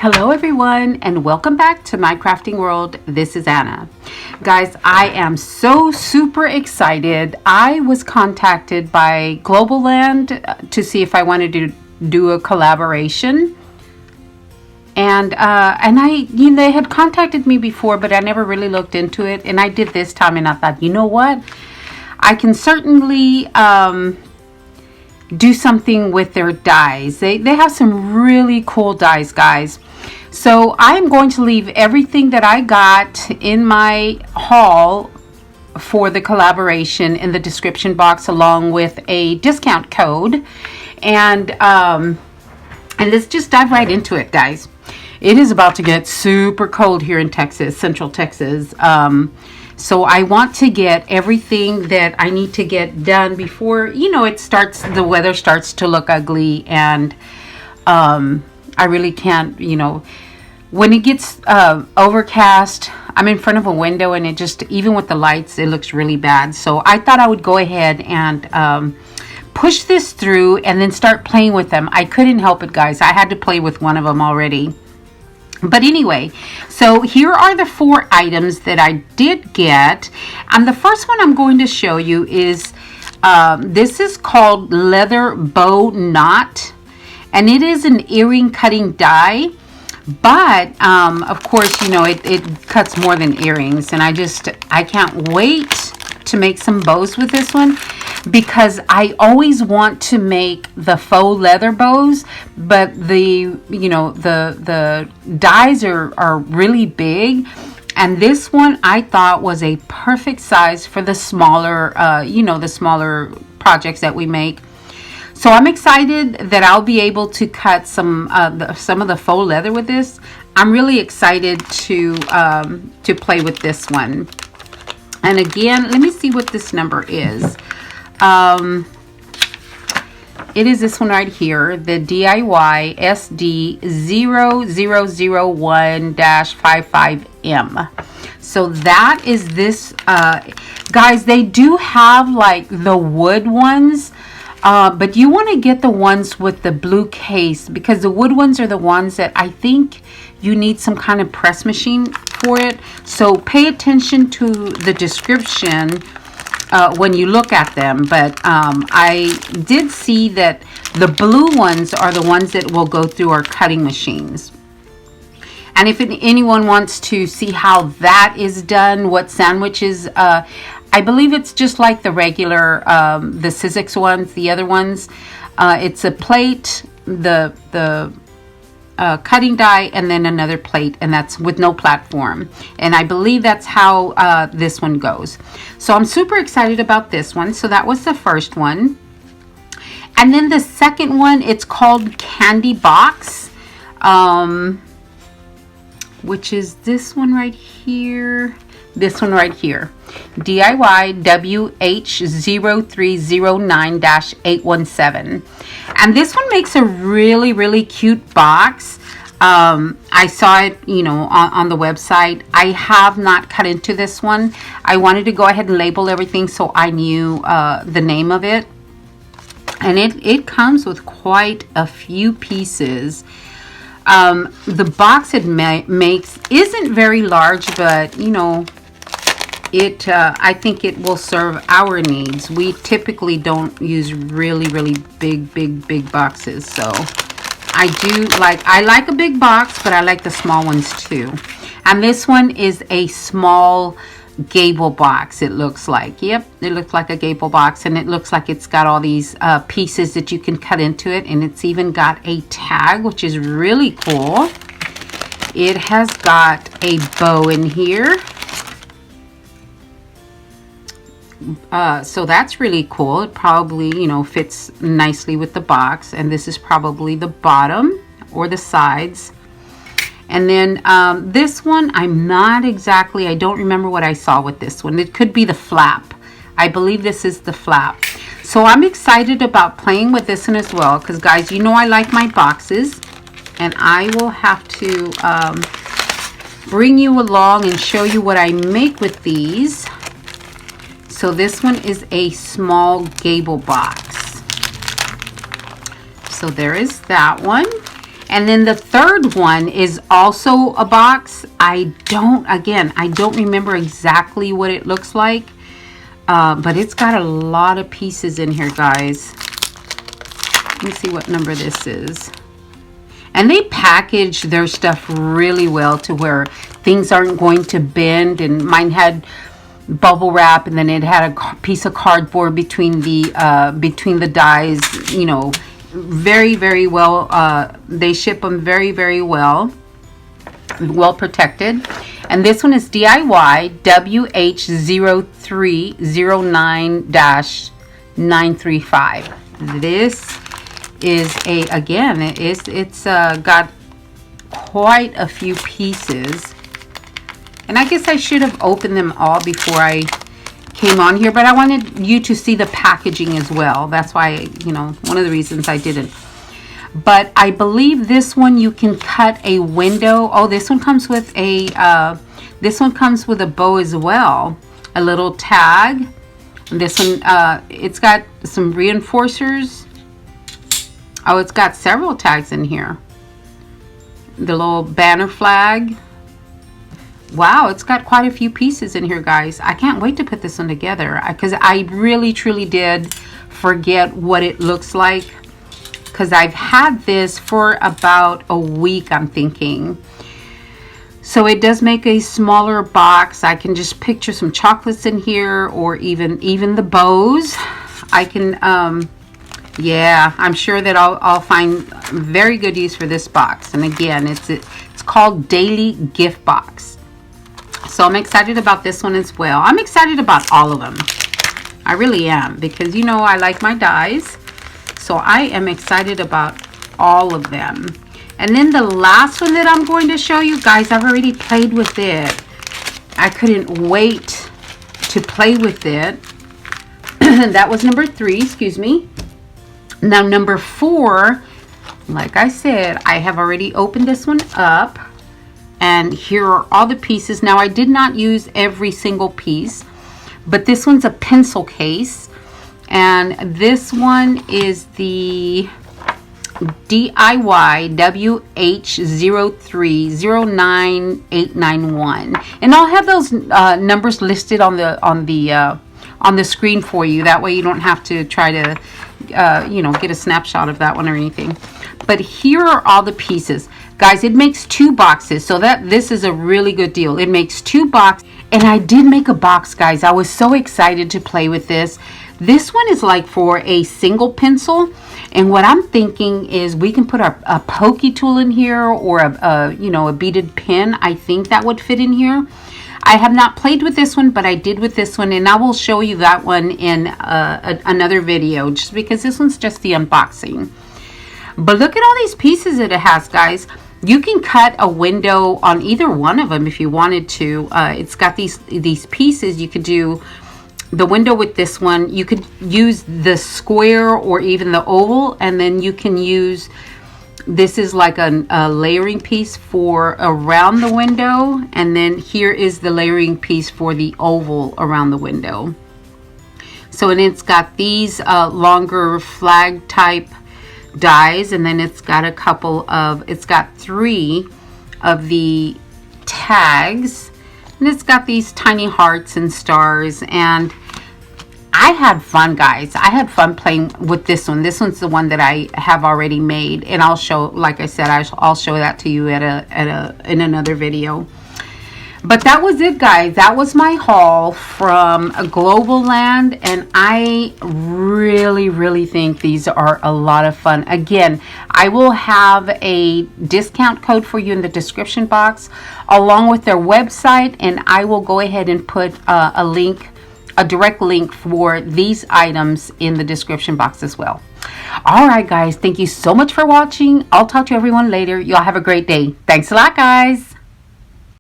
Hello everyone and welcome back to my crafting world. This is Anna. Guys, I am so super excited. I was contacted by Globleland to see if I wanted to do a collaboration. And they had contacted me before, but I never really looked into it. And I did this time, and I thought, you know what? I can certainly do something with their dies. They have some really cool dies, guys. So I'm going to leave everything that I got in my haul for the collaboration in the description box, along with a discount code. And let's just dive right into it, guys. It is about to get super cold here in Texas, Central Texas. So I want to get everything that I need to get done before, the weather starts to look ugly, and I really can't, when it gets overcast, I'm in front of a window and it just, even with the lights, it looks really bad. So I thought I would go ahead and push this through and then start playing with them. I couldn't help it, guys. I had to play with one of them already. But anyway, so here are the 4 items that I did get. And the first one I'm going to show you is, this is called Leather Bow Knot. And it is an earring cutting die. But, of course, it cuts more than earrings. And I can't wait to make some bows with this one, because I always want to make the faux leather bows, but the dies are really big, and this one I thought was a perfect size for the smaller the smaller projects that we make. So I'm excited that I'll be able to cut some of the faux leather with this. I'm really excited to play with this one. And again, let me see what this number is. It is this one right here, the DIY SD 0001-55M. So that is this, guys. They do have like the wood ones, but you want to get the ones with the blue case, because the wood ones are the ones that I think you need some kind of press machine for it. So pay attention to the description when you look at them. But I did see that the blue ones are the ones that will go through our cutting machines. And if anyone wants to see how that is done, what sandwiches, I believe it's just like the regular, the Sizzix ones, the other ones. It's a plate, the cutting die, and then another plate, and that's with no platform. And I believe that's how this one goes. So I'm super excited about this one. So that was the first one. And then the second one, it's called Candy Box, which is this one right here. This one right here, DIY WH0309-817. And this one makes a really, really cute box. I saw it, on the website. I have not cut into this one. I wanted to go ahead and label everything so I knew the name of it. And it comes with quite a few pieces. The box it makes isn't very large, but, I think it will serve our needs. We typically don't use really, really big boxes. So I like a big box, but I like the small ones too. And this one is a small gable box, it looks like. Yep, it looks like a gable box, and it looks like it's got all these pieces that you can cut into it, and it's even got a tag, which is really cool. It has got a bow in here. So that's really cool. It probably, fits nicely with the box. And this is probably the bottom or the sides. And then this one, I don't remember what I saw with this one. It could be the flap. I believe this is the flap. So I'm excited about playing with this one as well, because guys, I like my boxes. And I will have to bring you along and show you what I make with these. So this one is a small gable box. So there is that one. And then the third one is also a box. I don't remember exactly what it looks like, but it's got a lot of pieces in here, guys. Let me see what number this is. And they package their stuff really well to where things aren't going to bend. And mine had bubble wrap, and then it had a piece of cardboard between the dies, you know. Very, very well. They ship them very, very well protected. And this one is DIY WH0309-935. This is it's got quite a few pieces, and I guess I should have opened them all before I came on here, but I wanted you to see the packaging as well. That's why, you know, one of the reasons I didn't. But I believe this one you can cut a window. Oh, this one comes with a bow as well, a little tag. This one, it's got some reinforcers. Oh, it's got several tags in here. The little banner flag. Wow, it's got quite a few pieces in here, guys. I can't wait to put this one together, because I really truly did forget what it looks like, because I've had this for about a week, I'm thinking. So it does make a smaller box. I can just picture some chocolates in here, or even the bows. I can yeah, I'm sure that I'll find very good use for this box. And again, it's called Daily Gift Box. So I'm excited about this one as well. I'm excited about all of them. I really am, because you know I like my dies. So I am excited about all of them. And then the last one that I'm going to show you, guys, I've already played with it. I couldn't wait to play with it. That was number 3, excuse me. Now number 4, like I said, I have already opened this one up. And here are all the pieces. Now, I did not use every single piece, but this one's a pencil case. And this one is the DIY WH0309-891. And I'll have those numbers listed on the screen for you. That way you don't have to try to, you know, get a snapshot of that one or anything. But here are all the pieces. Guys, it makes 2 boxes, so this is a really good deal. It makes 2 boxes, and I did make a box, guys. I was so excited to play with this. This one is like for a single pencil, and what I'm thinking is we can put a pokey tool in here, or a beaded pen. I think that would fit in here. I have not played with this one, but I did with this one, and I will show you that one in another video, just because this one's just the unboxing. But look at all these pieces that it has, guys. You can cut a window on either one of them if you wanted to. It's got these pieces. You could do the window with this one. You could use the square or even the oval, and then you can use, this is like a layering piece for around the window, and then here is the layering piece for the oval around the window. So, and it's got these longer flag type dies, and then it's got it's got 3 of the tags, and it's got these tiny hearts and stars. And I had fun, guys. I had fun playing with this one. This one's the one that I have already made, and I'll show, like I said, I'll show that to you in another video. But that was it, guys. That was my haul from Globleland, and I really think these are a lot of fun. Again, I will have a discount code for you in the description box along with their website, and I will go ahead and put a direct link for these items in the description box as well. All right, guys, thank you so much for watching. I'll talk to everyone later. Y'all have a great day. Thanks a lot, guys.